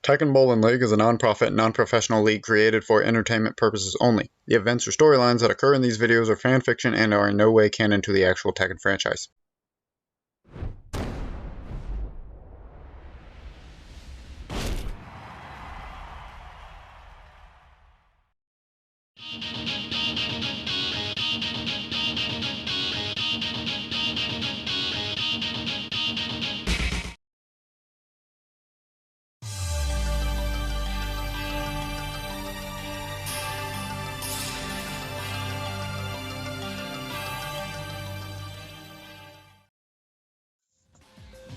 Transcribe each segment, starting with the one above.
Tekken Bowling League is a non-profit, non-professional league created for entertainment purposes only. The events or storylines that occur in these videos are fan fiction and are in no way canon to the actual Tekken franchise.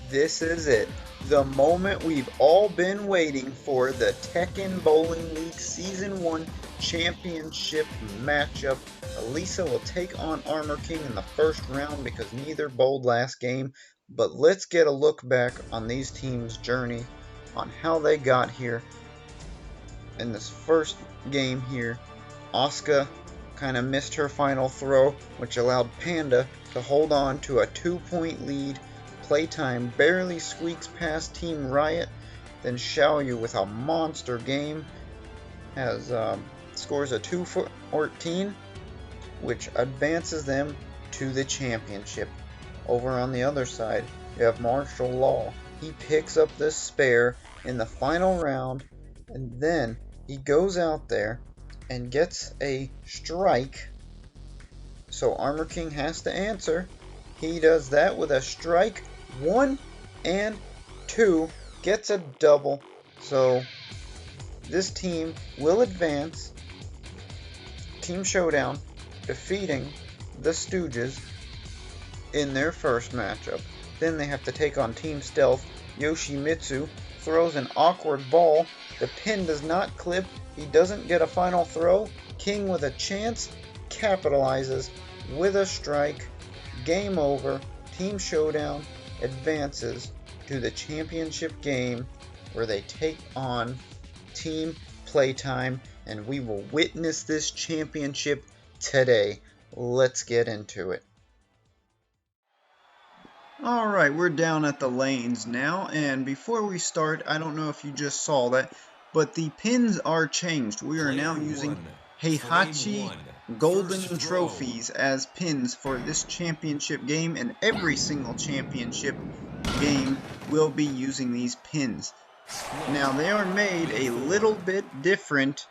This is it. The moment we've all been waiting for, the Tekken Bowling League Season 1 Championship matchup. Elisa will take on Armor King in the first round because neither bowled last game. But let's get a look back on these teams' journey, on how they got here. In this first game here, Asuka kind of missed her final throw, which allowed Panda to hold on to a 2-point lead. Playtime barely squeaks past Team Riot. Then Xiaoyu with a monster game scores a 2-14, which advances them to the championship. Over on the other side, you have Martial Law. He picks up the spare in the final round, and then he goes out there and gets a strike. So Armor King has to answer. He does that with a strike. 1 and 2, gets a double, so this team will advance. Team Showdown defeating the Stooges in their first matchup. Then they have to take on Team Stealth. Yoshimitsu throws an awkward ball. The pin does not clip. He doesn't get a final throw. King with a chance capitalizes with a strike. Game over. Team Showdown advances to the championship game where they take on Team Playtime, and we will witness this championship today. Let's get into it. Alright, we're down at the lanes now, and before we start, I don't know if you just saw that, but the pins are changed. We are now using Heihachi golden trophies as pins for this championship game, and every single championship game will be using these pins. Now they are made a little bit different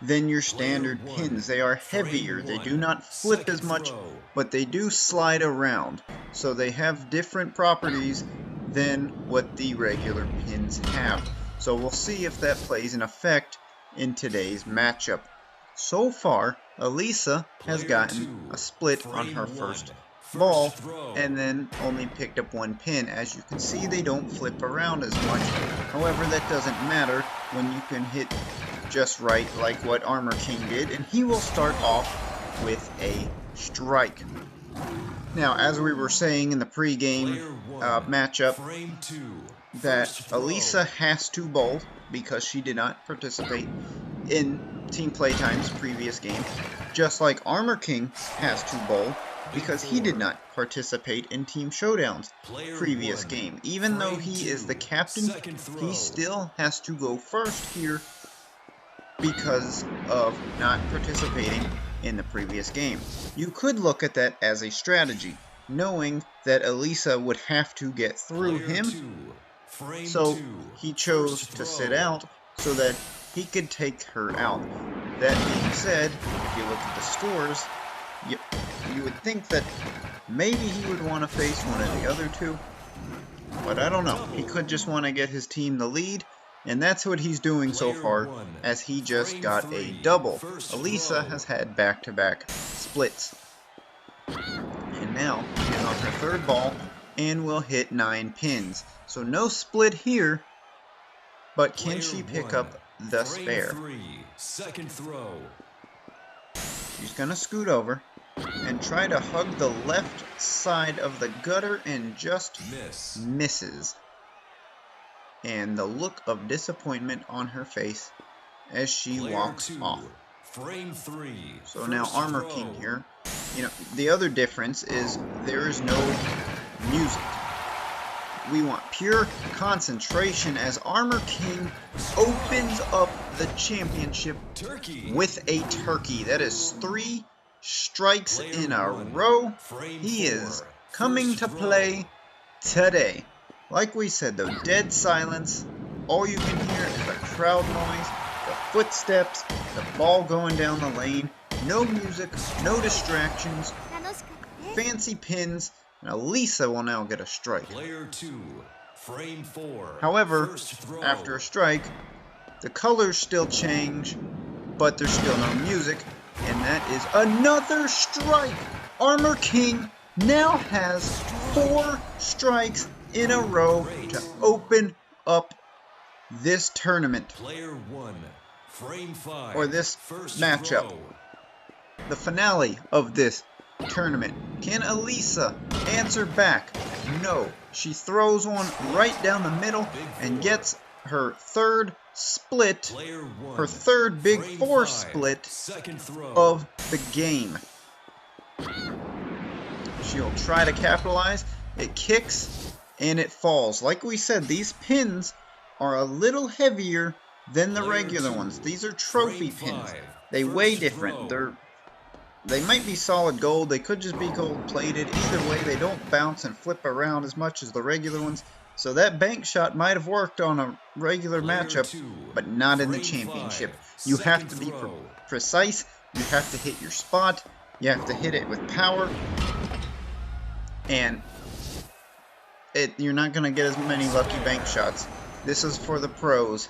than your standard pins. They are heavier, they do not flip as much, but they do slide around. So they have different properties than what the regular pins have. So we'll see if that plays an effect in today's matchup. So far, Elisa has gotten a split on her first ball and then only picked up 1 pin. As you can see, they don't flip around as much. However, that doesn't matter when you can hit just right like what Armor King did, and he will start off with a strike. Now, as we were saying in the pre-game matchup, that Elisa has to bowl because she did not participate in Team Playtime's previous game, just like Armor King has to bowl because he did not participate in Team Showdown's previous game. Even though he is the captain, he still has to go first here because of not participating in the previous game. You could look at that as a strategy, knowing that Elisa would have to get through him, so he chose to sit out so that he could take her out. That being said, if you look at the scores, you would think that maybe he would want to face one of the other two, but I don't know. He could just want to get his team the lead, and that's what he's doing so far, as he just got a double. Elisa has had back-to-back splits. And now she's on her third ball and will hit 9 pins. So no split here, but can she pick up the spare? She's going to scoot over and try to hug the left side of the gutter and just misses. And the look of disappointment on her face as she walks off. So now Armor King here, the other difference is there is no music. We want pure concentration as Armor King opens up the championship with a turkey. That is 3 strikes in a row. He is coming to play today. Like we said though, dead silence. All you can hear is the crowd noise, the footsteps, the ball going down the lane. No music, no distractions, fancy pins, and Elisa will now get a strike. However, after a strike, the colors still change, but there's still no music, and that is another strike! Armor King now has 4 strikes in a row to open up this tournament, or this matchup, the finale of this tournament. Can Elisa answer back? No. She throws one right down the middle and gets her third split, her third big 4 split of the game. She'll try to capitalize. It kicks and it falls. Like we said, these pins are a little heavier than the regular ones. These are trophy pins. They weigh different. They might be solid gold. They could just be gold plated. Either way, they don't bounce and flip around as much as the regular ones. So that bank shot might have worked on a regular matchup, but not in the championship. You have to be precise. You have to hit your spot. You have to hit it with power. And you're not going to get as many lucky bank shots. This is for the pros.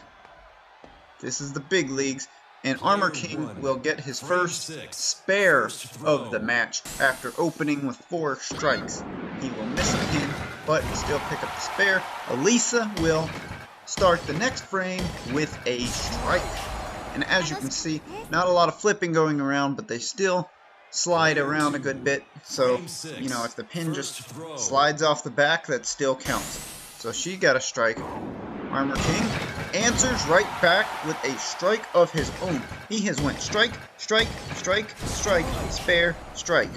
This is the big leagues. And Armor King will get his first spare of the match after opening with 4 strikes. He will miss a pin, but still pick up the spare. Elisa will start the next frame with a strike. And as you can see, not a lot of flipping going around, but they still slide around a good bit. So, you know, if the pin just slides off the back, that still counts. So she got a strike. Armor King answers right back with a strike of his own. He has went strike, strike, strike, strike, spare, strike.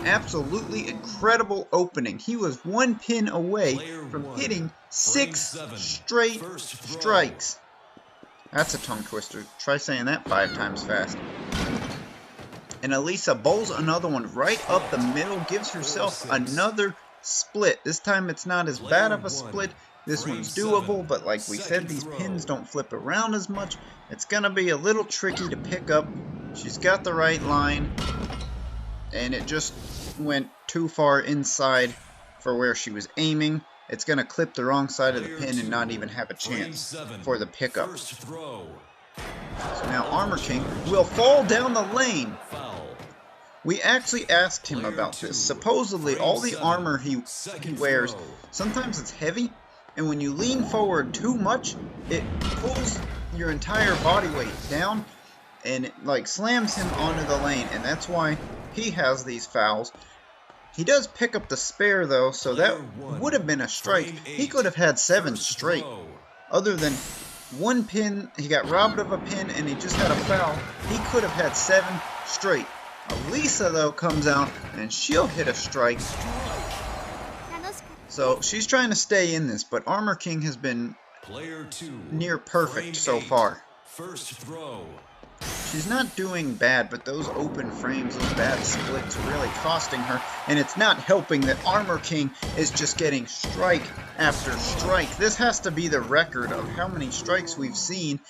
Absolutely incredible opening. He was 1 pin away from hitting 6 straight strikes. That's a tongue twister. Try saying that 5 times fast. And Elisa bowls another one right up the middle, gives herself another split. This time it's not as bad of a split. This one's doable, but like we said, these pins don't flip around as much. It's going to be a little tricky to pick up. She's got the right line, and it just went too far inside for where she was aiming. It's going to clip the wrong side of the pin and not even have a chance for the pickup. So now Armor King will fall down the lane. We actually asked him about this. Supposedly, all the armor he wears, sometimes it's heavy, and when you lean forward too much, it pulls your entire body weight down, and it like slams him onto the lane, and that's why he has these fouls. He does pick up the spare though, so that would have been a strike. He could have had 7 straight. Other than 1 pin, he got robbed of a pin, and he just had a foul. He could have had 7 straight. Elisa though comes out, and she'll hit a strike. So she's trying to stay in this, but Armor King has been near perfect so far. She's not doing bad, but those open frames, those bad splits are really costing her, and it's not helping that Armor King is just getting strike after strike. This has to be the record of how many strikes we've seen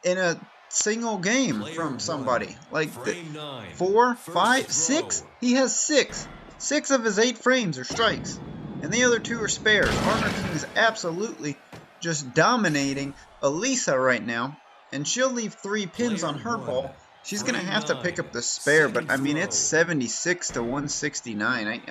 in a single game from somebody. Like 4, 5, 6? He has 6. 6 of his 8 frames are strikes, and the other 2 are spares. Armor King is absolutely just dominating Elisa right now, and she'll leave 3 pins on her ball. She's going to have to pick up the spare, but I mean, it's 76 to 169.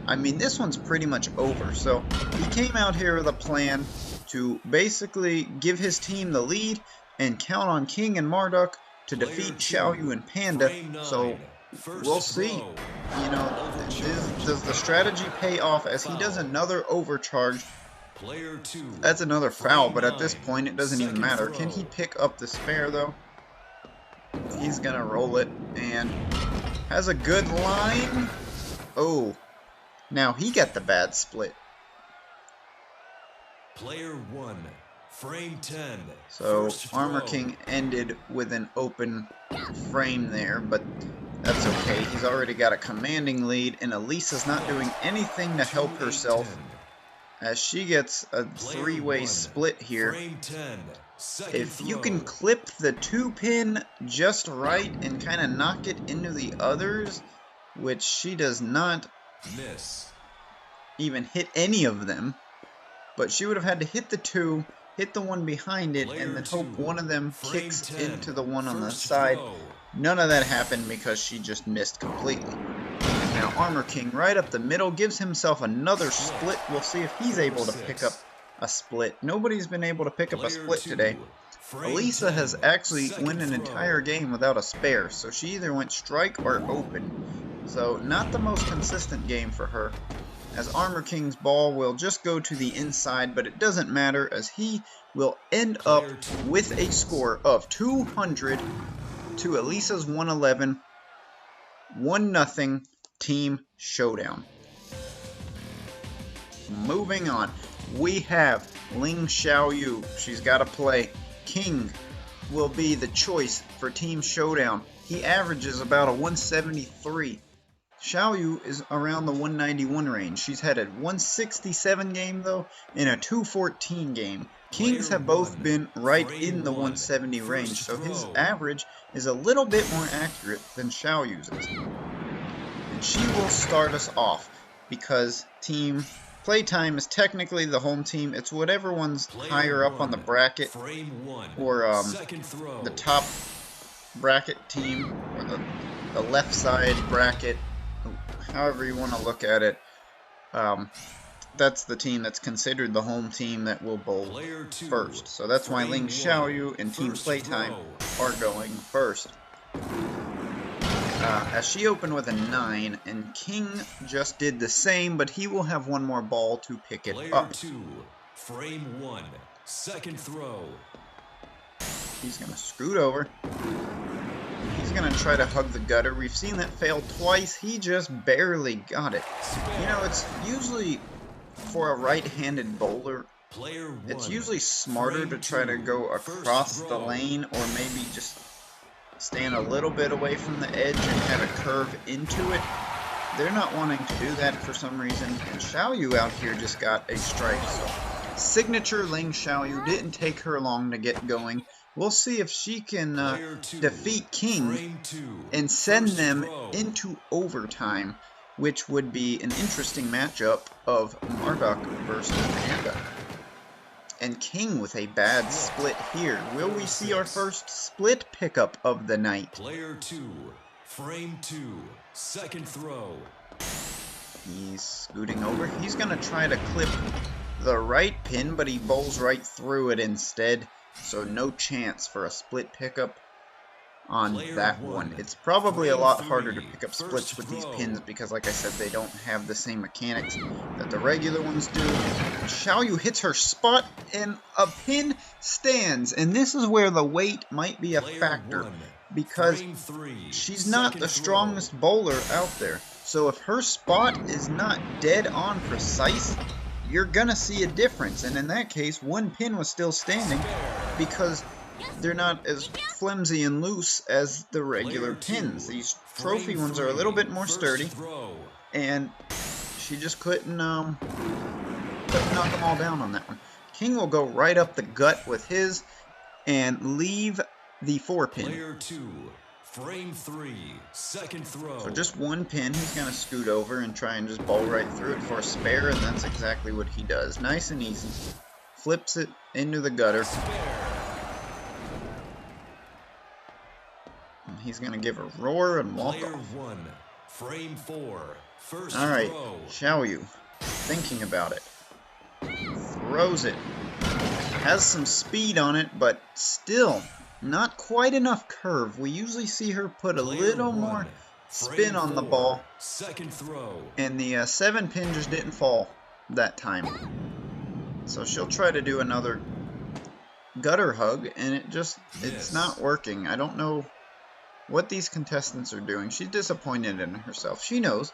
I mean, this one's pretty much over. So he came out here with a plan to basically give his team the lead and count on King and Marduk to defeat Xiaoyu and Panda. So we'll see. You know, does the strategy pay off as he does another overcharge? That's another foul, but at this point it doesn't even matter. Can he pick up the spare though? He's gonna roll it and has a good line. Oh, now he got the bad split. Player 1, frame 10. So Armor King ended with an open frame there, but that's okay. He's already got a commanding lead, and Elisa's not doing anything to help herself as she gets a three-way split here. If you can clip the 2-pin just right and kind of knock it into the others, which she does not even hit any of them, but she would have had to hit the 2, hit the one behind it, and then hope one of them kicks into the one on the side. None of that happened because she just missed completely. Now Armor King right up the middle gives himself another split. We'll see if he's able to pick up a split. Nobody's been able to pick up a split today. Elisa has actually won an entire game without a spare, so she either went strike or open. So not the most consistent game for her, as Armor King's ball will just go to the inside, but it doesn't matter as he will end up with a score of 200 to Elisa's 111. 1-0 Team Showdown. Moving on, we have Ling Xiaoyu. She's got to play. King will be the choice for Team Showdown. He averages about a 173. Xiaoyu is around the 191 range. She's had a 167 game though, and a 214 game. Kings have both been right in the 170 range, so his average is a little bit more accurate than Xiaoyu's is. And she will start us off because Team Playtime is technically the home team. It's whatever one's higher up on the bracket, or the top bracket team, or the left side bracket, however you want to look at it. That's the team that's considered the home team that will bowl first. So that's why Ling Xiaoyu and Team Playtime are going first. As she opened with a 9, and King just did the same, but he will have one more ball to pick it up. Frame 1, second throw. He's going to scoot over. He's going to try to hug the gutter. We've seen that fail twice. He just barely got it. You know, it's usually, for a right-handed bowler, it's usually smarter to try to go across the lane, or maybe just stand a little bit away from the edge and kind of curve into it. They're not wanting to do that for some reason, and Xiaoyu out here just got a strike. So signature Ling Xiaoyu, didn't take her long to get going. We'll see if she can defeat King and send them into overtime, which would be an interesting matchup of Marduk versus Panda. And King with a bad split here. Will we see our first split pickup of the night? Player 2, frame 2, second throw. He's scooting over. He's going to try to clip the right pin, but he bowls right through it instead. So no chance for a split pickup on that one. It's probably a lot harder to pick up splits with these pins because, like I said, they don't have the same mechanics that the regular ones do. Xiaoyu hits her spot and a pin stands, and this is where the weight might be a factor because she's not the strongest bowler out there. So if her spot is not dead on precise, you're gonna see a difference, and in that case one pin was still standing because they're not as flimsy and loose as the regular pins. These trophy ones are a little bit more sturdy, and she just couldn't knock them all down on that one. King will go right up the gut with his and leave the 4-pin. Player 2, frame 3, second throw. So just one pin. He's going to scoot over and try and just bowl right through it for a spare, and that's exactly what he does. Nice and easy. Flips it into the gutter. And he's going to give a roar and walk Player off. 1, frame 4, first Alright, throw. Xiaoyu, thinking about it. Throws it. Has some speed on it, but still not quite enough curve. We usually see her put a little more spin on the ball. Second throw. And the 7-pin just didn't fall that time. So she'll try to do another gutter hug, and it's not working. I don't know what these contestants are doing. She's disappointed in herself. She knows.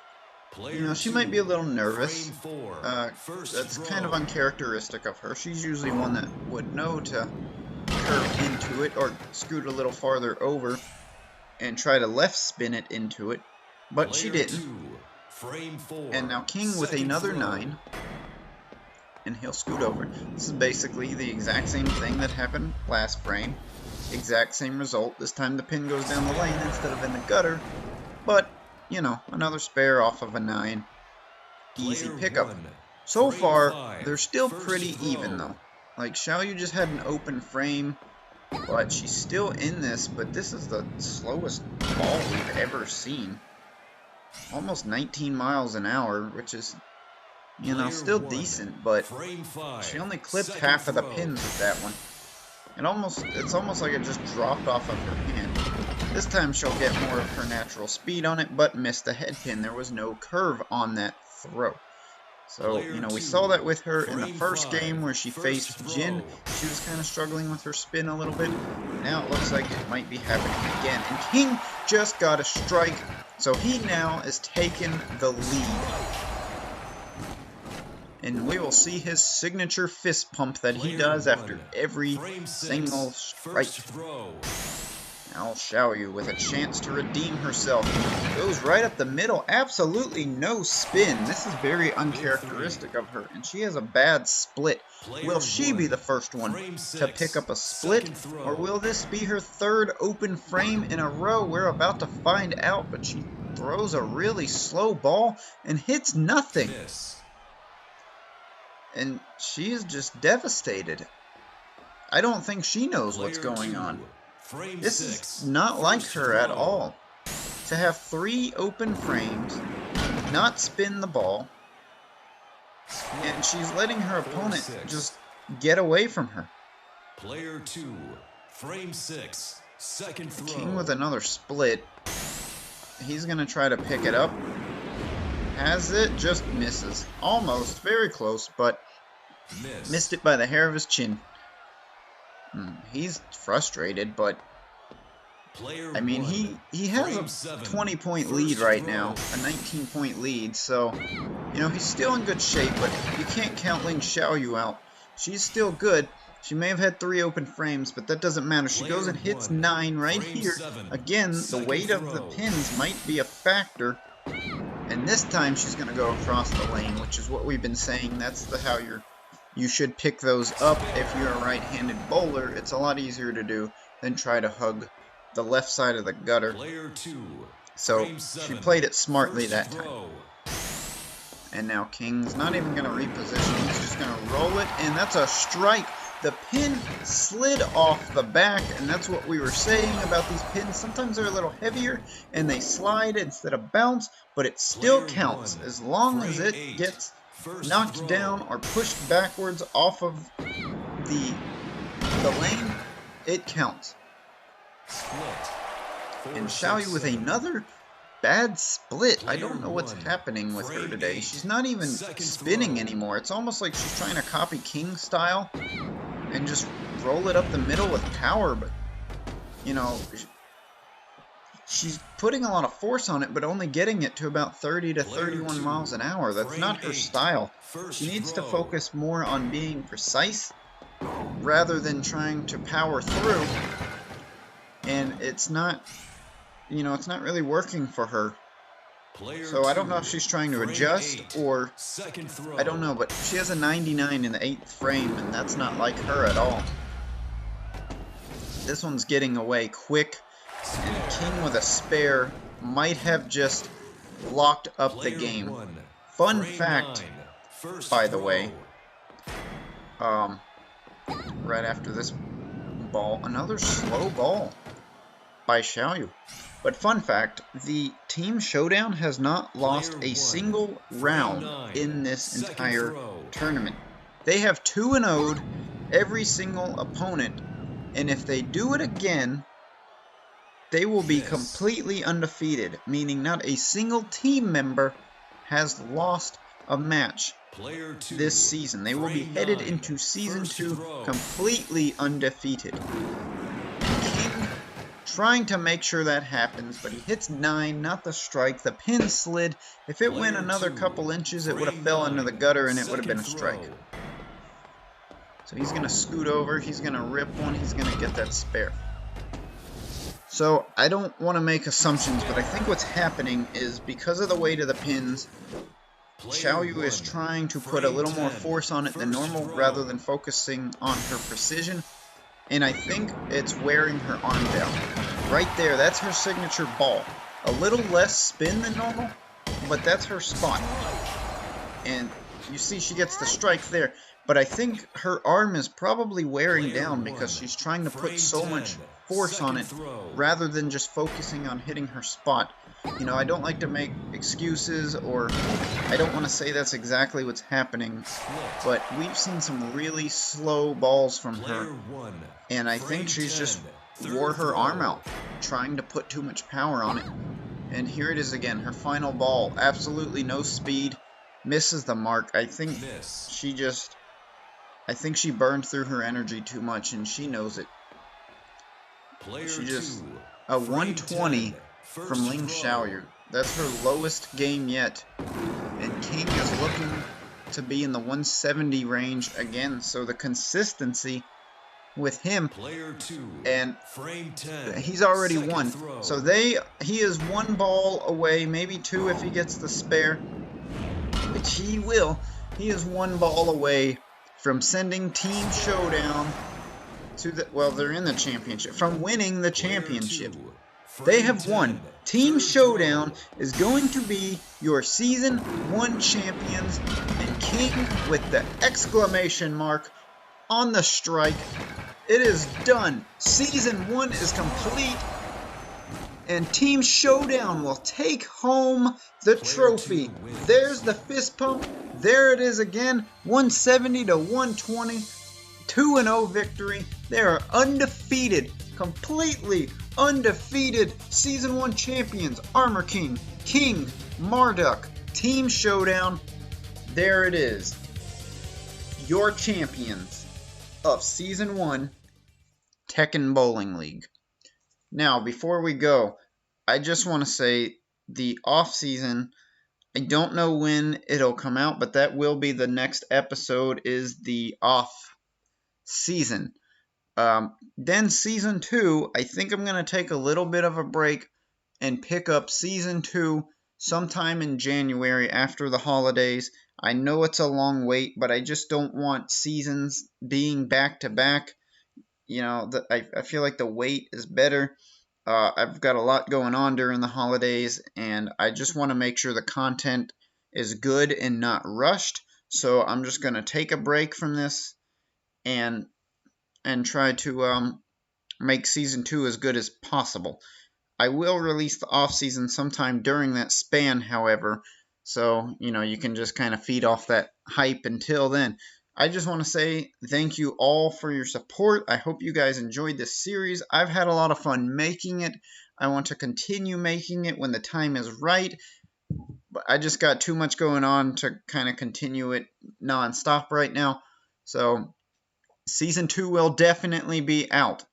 You know, she might be a little nervous. First That's kind of throw. uncharacteristic of her. She's usually one that would know to curve into it or scoot a little farther over and try to left spin it into it, but she Player didn't. 2, frame 4. And now King with Second another throw. 9, and he'll scoot over. This is basically the exact same thing that happened last frame. Exact same result. This time the pin goes down the lane instead of in the gutter, but, you know, another spare off of a 9. Easy Player pickup. 1, So frame far, 5. they're still First pretty throw. even, though. Like, Xiaoyu just had an open frame, but she's still in this, but this is the slowest ball we've ever seen. Almost 19 miles an hour, which is, you know, Player still 1, decent, but frame 5. she only clipped Second half of the throw. pins with that one. It's almost like it just dropped off of her hand. This time she'll get more of her natural speed on it, but missed the head pin. There was no curve on that throw. So, you know, we saw that with her in the first game where she faced Jin. She was kind of struggling with her spin a little bit. Now it looks like it might be happening again. And King just got a strike, so he now is taking the lead. And we will see his signature fist pump that he does after every single strike. Now Xiaoyu with a chance to redeem herself. Goes right up the middle. Absolutely no spin. This is very uncharacteristic of her. And she has a bad split. Will she be the first one to pick up a split? Or will this be her third open frame in a row? We're about to find out. But she throws a really slow ball and hits nothing. And she is just devastated. I don't think she knows what's going on. This is not like her at all. To have 3 open frames, not spin the ball, and she's letting her opponent just get away from her. Player 2, frame 6, second throw. King with another split. He's going to try to pick it up. Has it, just misses. Almost, very close, but missed it by the hair of his chin. He's frustrated, but I mean, he has a 20-point lead right now, a 19-point lead, so, you know, he's still in good shape, but you can't count Ling Xiaoyu out. She's still good. She may have had 3 open frames, but that doesn't matter. She goes and hits 9 right here. Again, the weight of the pins might be a factor, and this time she's going to go across the lane, which is what we've been saying. That's how you should pick those up if you're a right-handed bowler. It's a lot easier to do than try to hug the left side of the gutter. So she played it smartly that time. And now King's not even going to reposition. He's just going to roll it, and that's a strike. The pin slid off the back, and that's what we were saying about these pins. Sometimes they're a little heavier, and they slide instead of bounce, but it still counts as long as it gets knocked down or pushed backwards off of the lane. It counts. And Xiaoyu with another bad split. I don't know what's happening with her today. She's not even spinning anymore. It's almost like she's trying to copy King style and just roll it up the middle with power, but, you know, she's putting a lot of force on it, but only getting it to about 30 to 31 miles an hour. That's not her style. She needs to focus more on being precise rather than trying to power through. And it's not, you know, it's not really working for her. So I don't know if she's trying to adjust or, I don't know, but she has a 99 in the 8th frame, and that's not like her at all. This one's getting away quick, and King with a spare might have just locked up the game. Fun fact, by the way, right after this ball, another slow ball by Xiaoyu. But fun fact, the Team Showdown has not lost a single round in this entire tournament. They have 2-0'd every single opponent, and if they do it again, they will be completely undefeated, meaning not a single team member has lost a match this season. They will be headed into Season 2 completely undefeated. King trying to make sure that happens, but he hits 9, not the strike. The pin slid. If it went another couple inches, it would have fell into the gutter and it would have been a strike. So he's going to scoot over, he's going to rip one, he's going to get that spare. So I don't want to make assumptions, but I think what's happening is because of the weight of the pins, Xiaoyu is trying to put a little more force on it than normal rather than focusing on her precision. And I think it's wearing her arm down. Right there, that's her signature ball. A little less spin than normal, but that's her spot. And you see she gets the strike there. But I think her arm is probably wearing down because she's trying to put so much force on it rather than just focusing on hitting her spot. You know, I don't like to make excuses, or I don't want to say that's exactly what's happening, but we've seen some really slow balls from her, and I think she's just wore her arm out, trying to put too much power on it. And here it is again, her final ball, absolutely no speed, misses the mark. I think she burned through her energy too much, and she knows it. She just... a 120 from Ling Xiaoyu. That's her lowest game yet. And King is looking to be in the 170 range again, so the consistency with him, and he's already won. So he is one ball away, maybe two if he gets the spare, which he will. He is one ball away from sending Team Showdown to the, well, they're in the championship, from winning the championship. They have won. Team Showdown is going to be your Season 1 champions, and King with the exclamation mark on the strike. It is done. Season 1 is complete, and Team Showdown will take home the trophy. There's the fist pump. There it is again, 170 to 120. 2-0 victory. They are undefeated, completely undefeated Season 1 champions. Armor King, King, Marduk, Team Showdown. There it is. Your champions of Season 1 Tekken Bowling League. Now, before we go, I just want to say the off-season, I don't know when it'll come out, but that will be the next episode, is the off-season. Then Season 2, I think I'm going to take a little bit of a break and pick up Season 2 sometime in January after the holidays. I know it's a long wait, but I just don't want seasons being back-to-back. You know, I feel like the wait is better. I've got a lot going on during the holidays, and I just want to make sure the content is good and not rushed. So I'm just going to take a break from this and try to make Season 2 as good as possible. I will release the off-season sometime during that span, however, so, you know, you can just kind of feed off that hype until then. I just want to say thank you all for your support. I hope you guys enjoyed this series. I've had a lot of fun making it. I want to continue making it when the time is right, but I just got too much going on to kind of continue it non-stop right now. So Season 2 will definitely be out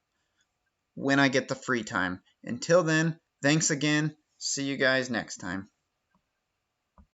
when I get the free time. Until then, thanks again. See you guys next time.